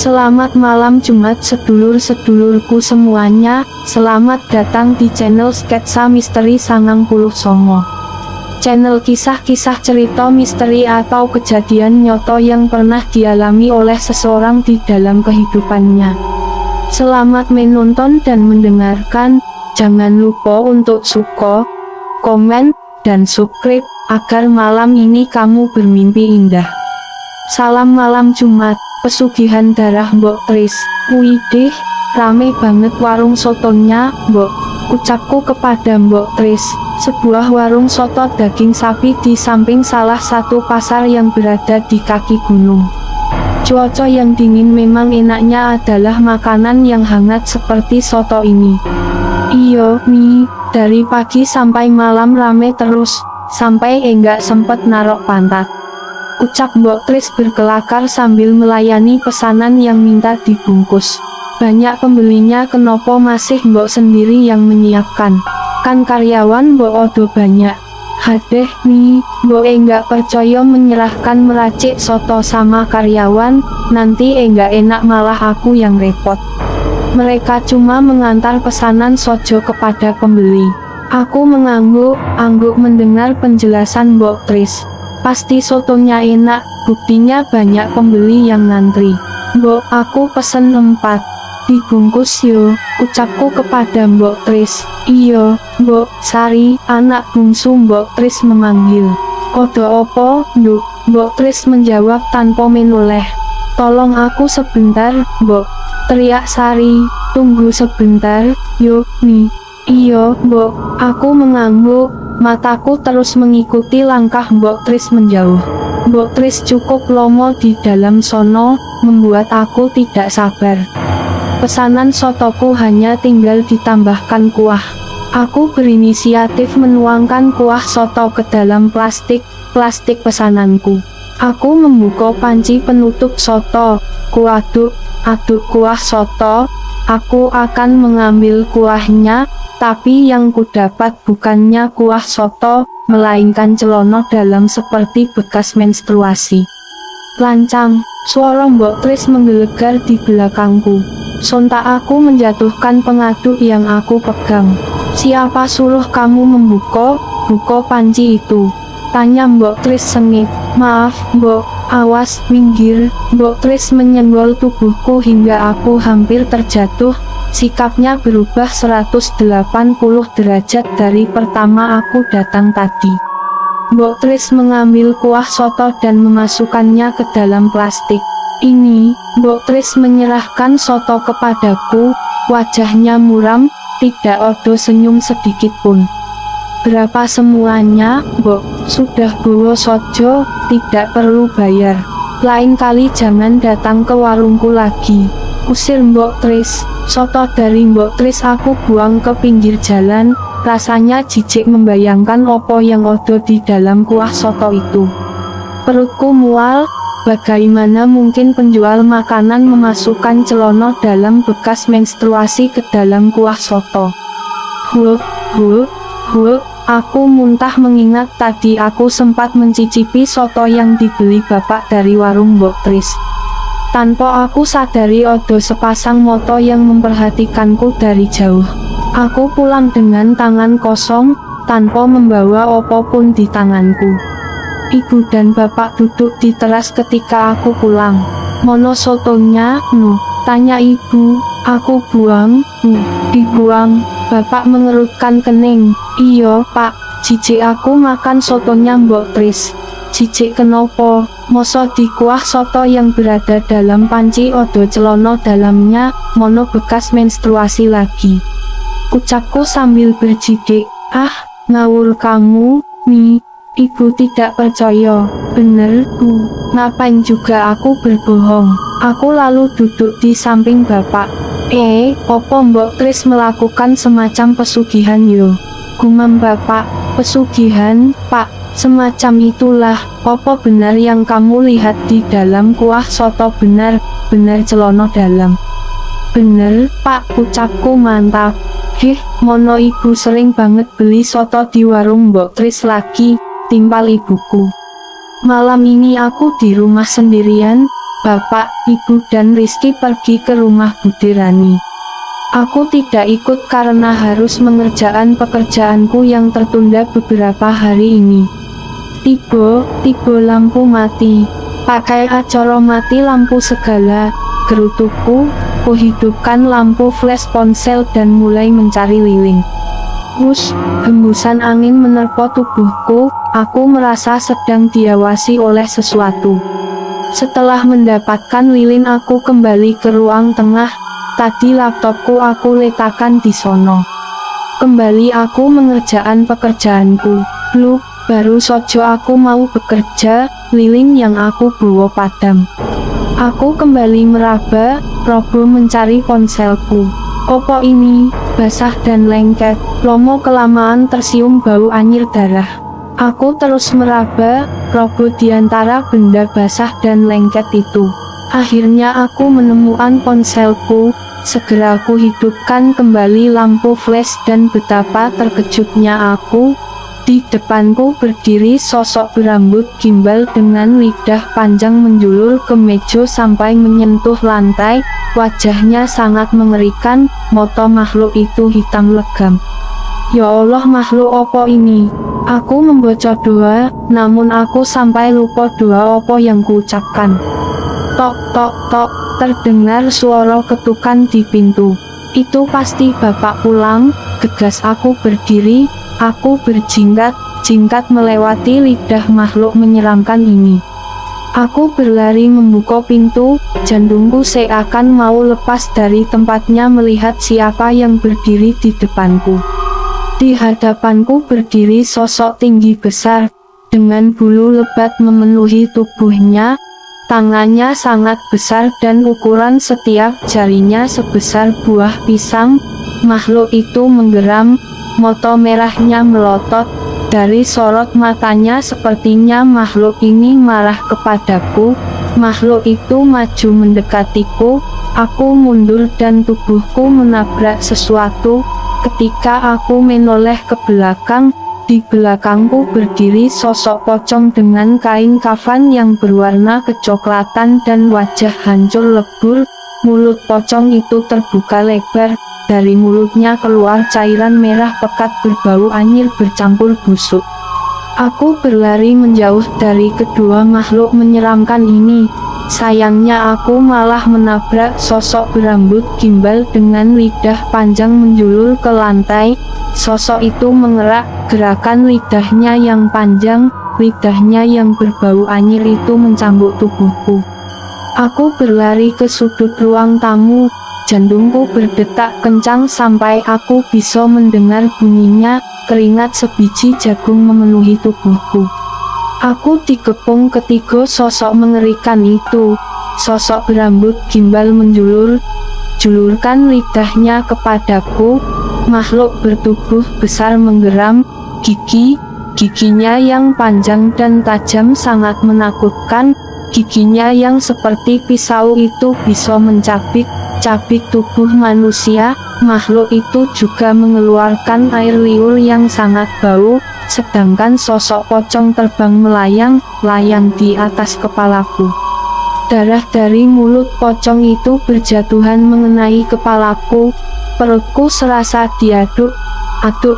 Selamat malam Jumat sedulur-sedulurku semuanya, selamat datang di channel Sketsa Misteri Sangang Puluh Songo. Channel kisah-kisah cerita misteri atau kejadian nyata yang pernah dialami oleh seseorang di dalam kehidupannya. Selamat menonton dan mendengarkan, jangan lupa untuk suka, komen, dan subscribe, agar malam ini kamu bermimpi indah. Salam malam Jumat. Pesugihan darah Mbok Tris. Widih, rame banget warung sotonya, Mbok. Ucapku kepada Mbok Tris, sebuah warung soto daging sapi di samping salah satu pasar yang berada di kaki gunung. Cuaca yang dingin memang enaknya adalah makanan yang hangat seperti soto ini. Iyo, nih, dari pagi sampai malam rame terus, sampai enggak sempet narok pantat. Ucap Mbok Tris berkelakar sambil melayani pesanan yang minta dibungkus. Banyak pembelinya, kenapa masih Mbok sendiri yang menyiapkan? Kan karyawan Mbok odo banyak. Hadeh nih, Mbok enggak percaya menyerahkan meracik soto sama karyawan, nanti enggak enak malah aku yang repot. Mereka cuma mengantar pesanan sojo kepada pembeli. Aku mengangguk mendengar penjelasan Mbok Tris. Pasti sotonya enak, buktinya banyak pembeli yang ngantri. Mbok, aku pesen 4. Dibungkus yo, ucapku kepada Mbok Tris. Iyo, Mbok Sari, anak bungsu Mbok Tris memanggil. Kode opo, Nduk? Mbok Tris menjawab tanpa menoleh. Tolong aku sebentar, Mbok, teriak Sari. Tunggu sebentar, yuk, nih. Iyo, Mbok, aku mengangguk. Mataku terus mengikuti langkah Mbok Tris menjauh. Mbok Tris cukup lomo di dalam sono, membuat aku tidak sabar. Pesanan sotoku hanya tinggal ditambahkan kuah. Aku berinisiatif menuangkan kuah soto ke dalam plastik pesananku. Aku membuka panci penutup soto, kuaduk kuah soto. Aku akan mengambil kuahnya, tapi yang kudapat bukannya kuah soto, melainkan celana dalam seperti bekas menstruasi. Lancang, suara Mbok Tris menggelegar di belakangku. Sontak aku menjatuhkan pengaduk yang aku pegang. Siapa suruh kamu buka panci itu? Tanya Mbok Tris sengit. Maaf, Mbok, awas, minggir. Mbok Tris menyenggol tubuhku hingga aku hampir terjatuh. Sikapnya berubah 180 derajat dari pertama aku datang tadi. Mbok Tris mengambil kuah soto dan memasukkannya ke dalam plastik. Ini, Mbok Tris menyerahkan soto kepadaku, wajahnya muram, tidak ada senyum sedikit pun. Berapa semuanya, Mbok? Sudah bawa sojo, tidak perlu bayar. Lain kali jangan datang ke warungku lagi. Usir Mbok Tris. Soto dari Mbok Tris aku buang ke pinggir jalan, rasanya jijik membayangkan opo yang ada di dalam kuah soto itu. Perutku mual, bagaimana mungkin penjual makanan memasukkan celana dalam bekas menstruasi ke dalam kuah soto? Aku muntah mengingat tadi aku sempat mencicipi soto yang dibeli bapak dari warung Mbok Tris. Tanpa aku sadari ada sepasang mata yang memperhatikanku dari jauh. Aku pulang dengan tangan kosong, tanpa membawa apapun di tanganku. Ibu dan bapak duduk di teras ketika aku pulang. Mono sotonya, nu? Tanya ibu. Aku buang, dibuang. Bapak mengerutkan kening. Iyo, Pak, jijik aku makan sotonya Mbok Tris. Jijik kenapa? Moso di kuah soto yang berada dalam panci odo celana dalamnya, mono bekas menstruasi lagi. Ucapku sambil berjidik. Ah, ngawur kamu, nih. Ibu tidak percaya. Bener, Bu. Ngapain juga aku berbohong? Aku lalu duduk di samping bapak. Opo Mbok Tris melakukan semacam pesugihan yo? Gumam bapak. Pesugihan, Pak. Semacam itulah. Opo benar yang kamu lihat di dalam kuah soto? Benar celana dalam. Bener, Pak, ucapku mantap. Mono ibu sering banget beli soto di warung Mbok Tris lagi, timpal ibuku. Malam ini aku di rumah sendirian, Bapak, Ibu dan Rizky pergi ke rumah Budi Rani. Aku tidak ikut karena harus mengerjakan pekerjaanku yang tertunda beberapa hari ini. Tiba lampu mati. Pakai acara mati lampu segala, gerutuku, kuhidupkan lampu flash ponsel dan mulai mencari lilin. Hush, hembusan angin menerpa tubuhku, aku merasa sedang diawasi oleh sesuatu. Setelah mendapatkan lilin aku kembali ke ruang tengah. Tadi laptopku aku letakkan di sono. Kembali aku mengerjakan pekerjaanku. Loh, baru sojo aku mau bekerja, lilin yang aku bawa padam. Aku kembali meraba, robo mencari ponselku. Opo ini, basah dan lengket, lomo kelamaan tersium bau anyir darah. Aku terus meraba, robo di antara benda basah dan lengket itu. Akhirnya aku menemukan ponselku. Segera aku hidupkan kembali lampu flash dan betapa terkejutnya aku. Di depanku berdiri sosok berambut gimbal dengan lidah panjang menjulur ke meja sampai menyentuh lantai. Wajahnya sangat mengerikan, mata makhluk itu hitam legam. Ya Allah, makhluk opo ini? Aku membaca doa, namun aku sampai lupa doa opo yang kuucapkan. Tok tok tok, terdengar suara ketukan di pintu. Itu pasti bapak pulang, gegas aku berdiri, aku berjingkat melewati lidah makhluk menyeramkan ini. Aku berlari membuka pintu, jantungku seakan mau lepas dari tempatnya melihat siapa yang berdiri di depanku. Di hadapanku berdiri sosok tinggi besar, dengan bulu lebat memenuhi tubuhnya. Tangannya sangat besar dan ukuran setiap jarinya sebesar buah pisang. Makhluk itu menggeram, mata merahnya melotot. Dari sorot matanya sepertinya makhluk ini marah kepadaku. Makhluk itu maju mendekatiku. Aku mundur dan tubuhku menabrak sesuatu. Ketika aku menoleh ke belakang, di belakangku berdiri sosok pocong dengan kain kafan yang berwarna kecoklatan dan wajah hancur lebur. Mulut pocong itu terbuka lebar, dari mulutnya keluar cairan merah pekat berbau anyir bercampur busuk. Aku berlari menjauh dari kedua makhluk menyeramkan ini. Sayangnya aku malah menabrak sosok berambut gimbal dengan lidah panjang menjulur ke lantai. Sosok itu mengerak, gerakan lidahnya yang panjang, lidahnya yang berbau anyir itu mencambuk tubuhku. Aku berlari ke sudut ruang tamu, jantungku berdetak kencang sampai aku bisa mendengar bunyinya, keringat sebiji jagung memenuhi tubuhku. Aku dikepung ketiga sosok mengerikan itu. Sosok berambut gimbal julurkan lidahnya kepadaku. Makhluk bertubuh besar menggeram, giginya yang panjang dan tajam sangat menakutkan. Giginya yang seperti pisau itu bisa mencabik tubuh manusia. Makhluk itu juga mengeluarkan air liur yang sangat bau, sedangkan sosok pocong terbang melayang di atas kepalaku. Darah dari mulut pocong itu berjatuhan mengenai kepalaku. Perutku serasa diaduk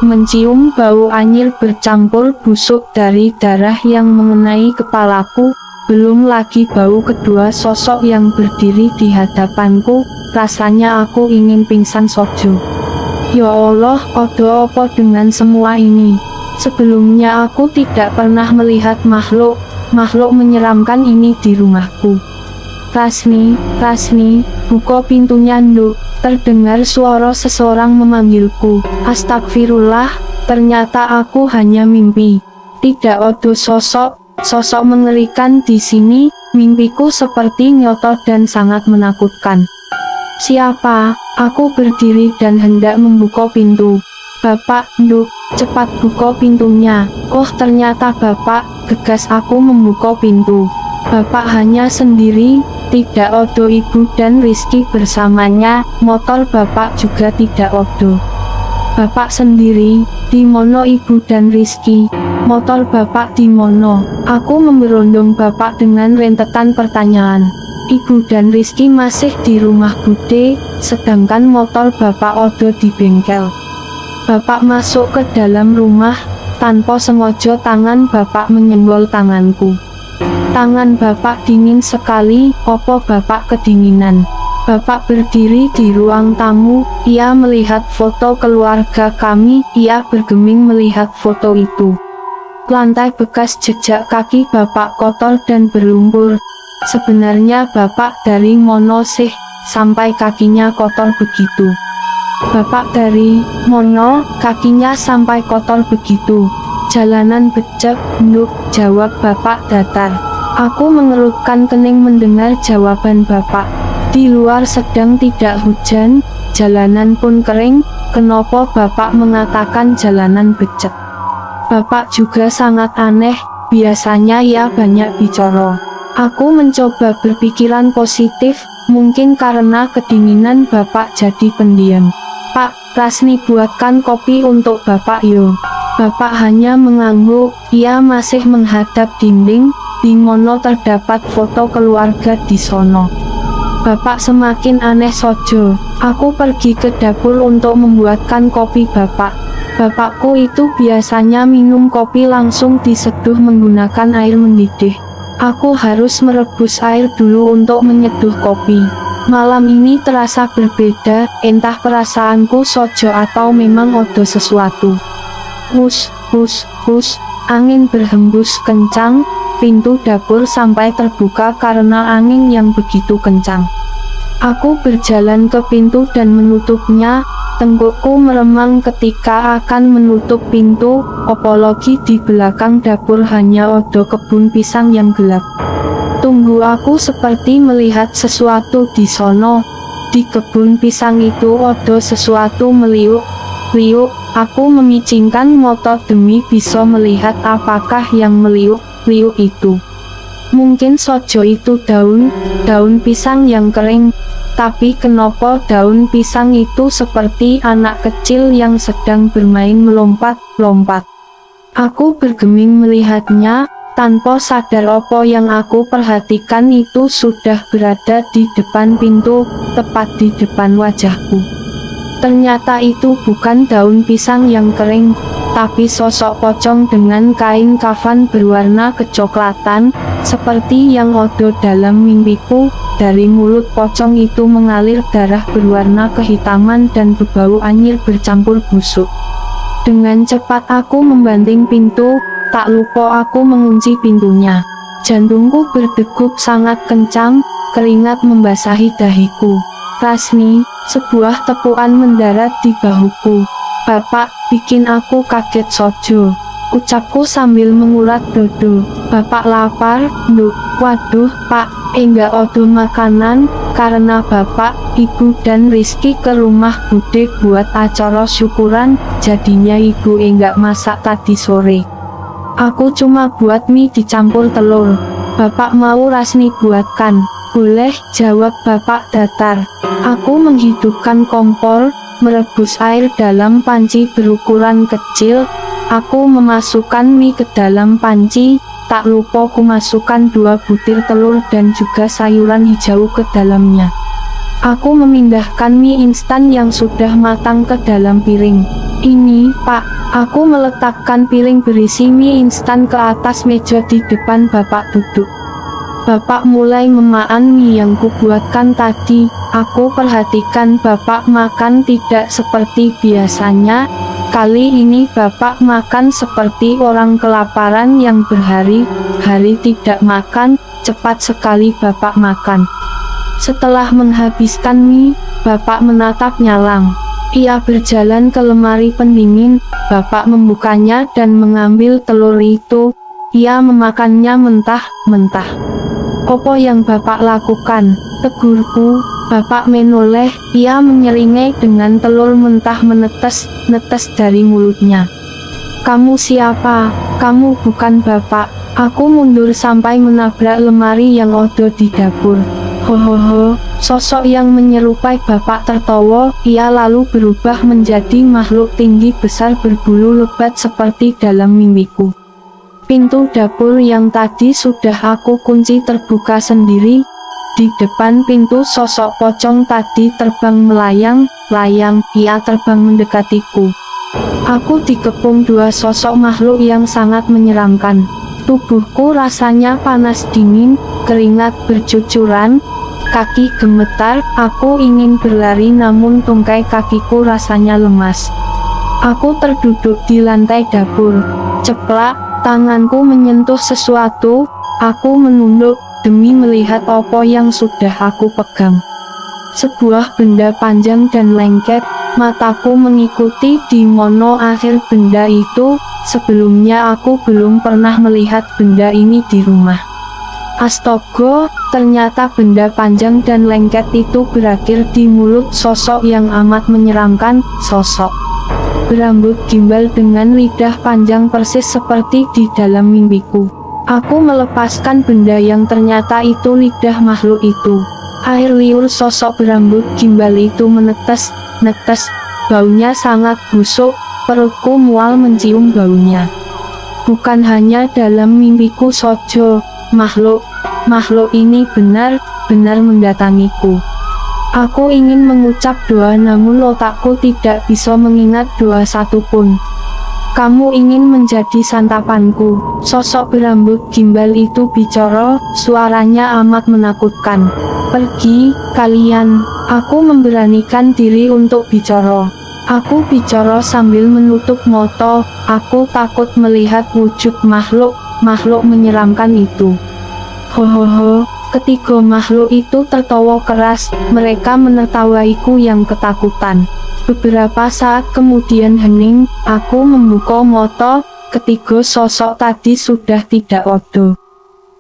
mencium bau anyir bercampur busuk dari darah yang mengenai kepalaku. Belum lagi bau kedua sosok yang berdiri di hadapanku. Rasanya aku ingin pingsan sojo. Ya Allah, odo apa dengan semua ini? Sebelumnya aku tidak pernah melihat makhluk menyeramkan ini di rumahku. Rasni, buka pintunya nduk. Terdengar suara seseorang memanggilku. Astagfirullah, ternyata aku hanya mimpi. Tidak ada sosok mengerikan di sini. Mimpiku seperti nyata dan sangat menakutkan. Siapa? Aku berdiri dan hendak membuka pintu. Bapak, nduk, cepat buka pintunya. Oh, ternyata bapak, gegas aku membuka pintu. Bapak hanya sendiri, tidak ada ibu dan Rizky bersamanya. Motor bapak juga tidak ada. Bapak sendiri, di mono ibu dan Rizky? Motor bapak di mono? Aku memberondong bapak dengan rentetan pertanyaan. Ibu dan Rizky masih di rumah Bude, sedangkan motor Bapak Odo di bengkel. Bapak masuk ke dalam rumah, tanpa sengaja tangan Bapak menyenggol tanganku. Tangan Bapak dingin sekali, opo Bapak kedinginan? Bapak berdiri di ruang tamu, ia melihat foto keluarga kami, ia bergeming melihat foto itu. Lantai bekas jejak kaki Bapak kotor dan berlumpur. Sebenarnya Bapak dari mono sih, sampai kakinya kotor begitu? Bapak dari mono, kakinya sampai kotor begitu? Jalanan becek, nduk, jawab Bapak datar. Aku mengerutkan kening mendengar jawaban Bapak. Di luar sedang tidak hujan, jalanan pun kering, kenapa Bapak mengatakan jalanan becek? Bapak juga sangat aneh, biasanya ia banyak bicara. Aku mencoba berpikiran positif, mungkin karena kedinginan Bapak jadi pendiam. Pak, Rasni buatkan kopi untuk Bapak yo. Bapak hanya mengangguk, ia masih menghadap dinding, di mana terdapat foto keluarga di sono. Bapak semakin aneh sojo. Aku pergi ke dapur untuk membuatkan kopi Bapak. Bapakku itu biasanya minum kopi langsung diseduh menggunakan air mendidih. Aku harus merebus air dulu untuk menyeduh kopi. Malam ini terasa berbeda, entah perasaanku sojo atau memang odo sesuatu. Hus, hus, hus, angin berhembus kencang, pintu dapur sampai terbuka karena angin yang begitu kencang. Aku berjalan ke pintu dan menutupnya, tenggukku meremang ketika akan menutup pintu, apalagi di belakang dapur hanya odo kebun pisang yang gelap. Tunggu, aku seperti melihat sesuatu di sono. Di kebun pisang itu odo sesuatu meliuk. Liuk, aku memicingkan motor demi bisa melihat apakah yang meliuk-liuk itu. Mungkin sojo itu daun pisang yang kering. Tapi kenapa daun pisang itu seperti anak kecil yang sedang bermain melompat-lompat? Aku bergeming melihatnya, tanpa sadar apa yang aku perhatikan itu sudah berada di depan pintu, tepat di depan wajahku. Ternyata itu bukan daun pisang yang kering, tapi sosok pocong dengan kain kafan berwarna kecoklatan, seperti yang odo dalam mimpiku. Dari mulut pocong itu mengalir darah berwarna kehitaman dan berbau anyir bercampur busuk. Dengan cepat aku membanting pintu, tak lupa aku mengunci pintunya. Jantungku berdegup sangat kencang, keringat membasahi dahiku. Rasni, sebuah tepuan mendarat di bahuku. Bapak, bikin aku kaget sojo, ucapku sambil mengurat dodo. Bapak lapar, nduk. Waduh, Pak, enggak odo makanan, karena Bapak, Ibu dan Rizky ke rumah Bude buat acara syukuran, jadinya Ibu enggak masak tadi sore. Aku cuma buat mie dicampur telur. Bapak mau Rasni buatkan? Boleh, jawab Bapak datar. Aku menghidupkan kompor, merebus air dalam panci berukuran kecil. Aku memasukkan mie ke dalam panci. Tak lupa ku masukkan 2 butir telur dan juga sayuran hijau ke dalamnya. Aku memindahkan mie instan yang sudah matang ke dalam piring. Ini, Pak, aku meletakkan piring berisi mie instan ke atas meja di depan Bapak duduk. Bapak mulai memakan mie yang kubuatkan tadi. Aku perhatikan Bapak makan tidak seperti biasanya. Kali ini Bapak makan seperti orang kelaparan yang berhari-hari tidak makan, cepat sekali Bapak makan. Setelah menghabiskan mie, Bapak menatap nyalang. Ia berjalan ke lemari pendingin, Bapak membukanya dan mengambil telur itu. Ia memakannya mentah-mentah. Apa yang Bapak lakukan? Tegurku. Bapak menoleh, ia menyeringai dengan telur mentah menetes-netes dari mulutnya. Kamu siapa? Kamu bukan Bapak. Aku mundur sampai menabrak lemari yang odo di dapur. Hohoho, sosok yang menyerupai Bapak tertawa, ia lalu berubah menjadi makhluk tinggi besar berbulu lebat seperti dalam mimpiku. Pintu dapur yang tadi sudah aku kunci terbuka sendiri. Di depan pintu sosok pocong tadi terbang melayang-layang, ia terbang mendekatiku. Aku dikepung dua sosok makhluk yang sangat menyeramkan. Tubuhku rasanya panas dingin, keringat bercucuran, kaki gemetar, aku ingin berlari namun tungkai kakiku rasanya lemas. Aku terduduk di lantai dapur. Ceplak, tanganku menyentuh sesuatu, aku menunduk demi melihat apa yang sudah aku pegang. Sebuah benda panjang dan lengket, mataku mengikuti di mana akhir benda itu. Sebelumnya aku belum pernah melihat benda ini di rumah. Astaga, ternyata benda panjang dan lengket itu berakhir di mulut sosok yang amat menyeramkan, sosok berambut gimbal dengan lidah panjang persis seperti di dalam mimpiku. Aku melepaskan benda yang ternyata itu lidah makhluk itu. Air liur sosok berambut gimbal itu menetes, baunya sangat busuk, perutku mual mencium baunya. Bukan hanya dalam mimpiku saja, makhluk ini benar-benar mendatangiku. Aku ingin mengucap doa namun otakku tidak bisa mengingat doa satupun. Kamu ingin menjadi santapanku. Sosok berambut gimbal itu bicara, suaranya amat menakutkan. Pergi, kalian. Aku memberanikan diri untuk bicara. Aku bicara sambil menutup mata, aku takut melihat wujud makhluk menyeramkan itu. Hohoho, ketiga makhluk itu tertawa keras, mereka menertawaiku yang ketakutan. Beberapa saat kemudian hening, aku membuka mata, ketiga sosok tadi sudah tidak ada.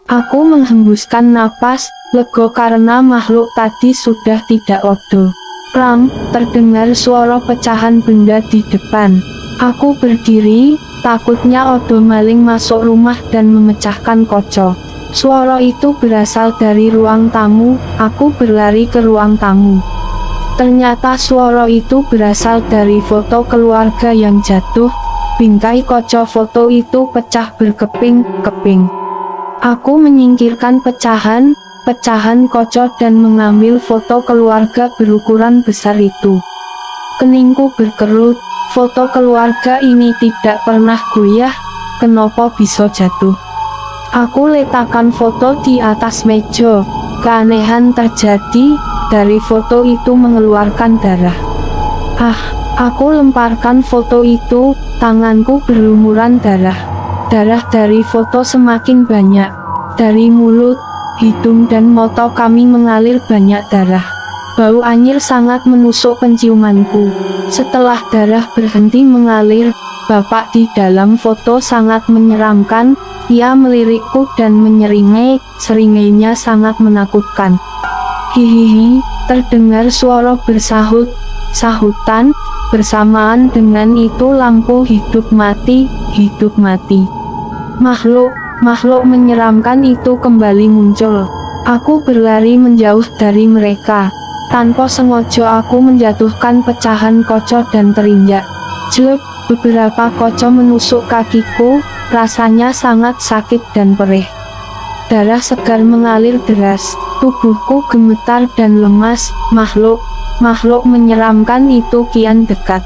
Aku menghembuskan napas, lega karena makhluk tadi sudah tidak ada. Pram, terdengar suara pecahan benda di depan. Aku berdiri, takutnya ada maling masuk rumah dan memecahkan kaca. Suara itu berasal dari ruang tamu, aku berlari ke ruang tamu. Ternyata suara itu berasal dari foto keluarga yang jatuh, bingkai kaca foto itu pecah berkeping-keping. Aku menyingkirkan pecahan kaca dan mengambil foto keluarga berukuran besar itu. Keningku berkerut, foto keluarga ini tidak pernah goyah, kenapa bisa jatuh? Aku letakkan foto di atas meja, keanehan terjadi, dari foto itu mengeluarkan darah. Aku lemparkan foto itu, tanganku berlumuran darah. Darah dari foto semakin banyak. Dari mulut, hidung dan mata kami mengalir banyak darah. Bau anyir sangat menusuk penciumanku. Setelah darah berhenti mengalir, bapak di dalam foto sangat menyeramkan. Ia melirikku dan menyeringai, seringainya sangat menakutkan. Hihihi, terdengar suara sahutan, bersamaan dengan itu lampu hidup mati. Makhluk menyeramkan itu kembali muncul. Aku berlari menjauh dari mereka. Tanpa sengaja aku menjatuhkan pecahan kaca dan terinjak. Jelek, beberapa kaca menusuk kakiku, rasanya sangat sakit dan perih. Darah segar mengalir deras, tubuhku gemetar dan lemas. Makhluk menyeramkan itu kian dekat.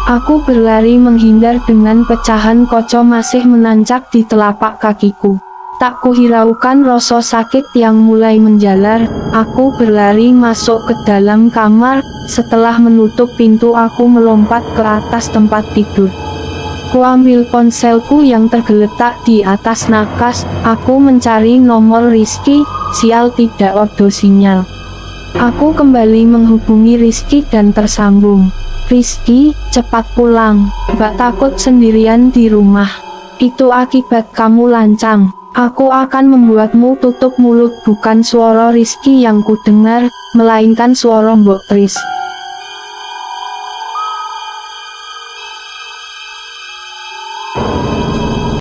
Aku berlari menghindar dengan pecahan kaca masih menancap di telapak kakiku. Tak kuhiraukan rasa sakit yang mulai menjalar, aku berlari masuk ke dalam kamar. Setelah menutup pintu aku melompat ke atas tempat tidur. Kuambil ponselku yang tergeletak di atas nakas, aku mencari nomor Rizky, sial tidak ada sinyal. Aku kembali menghubungi Rizky dan tersambung. Rizky, cepat pulang, Mbak takut sendirian di rumah. Itu akibat kamu lancang. Aku akan membuatmu tutup mulut. Bukan suara Rizky yang kudengar, melainkan suara Mbok Tris.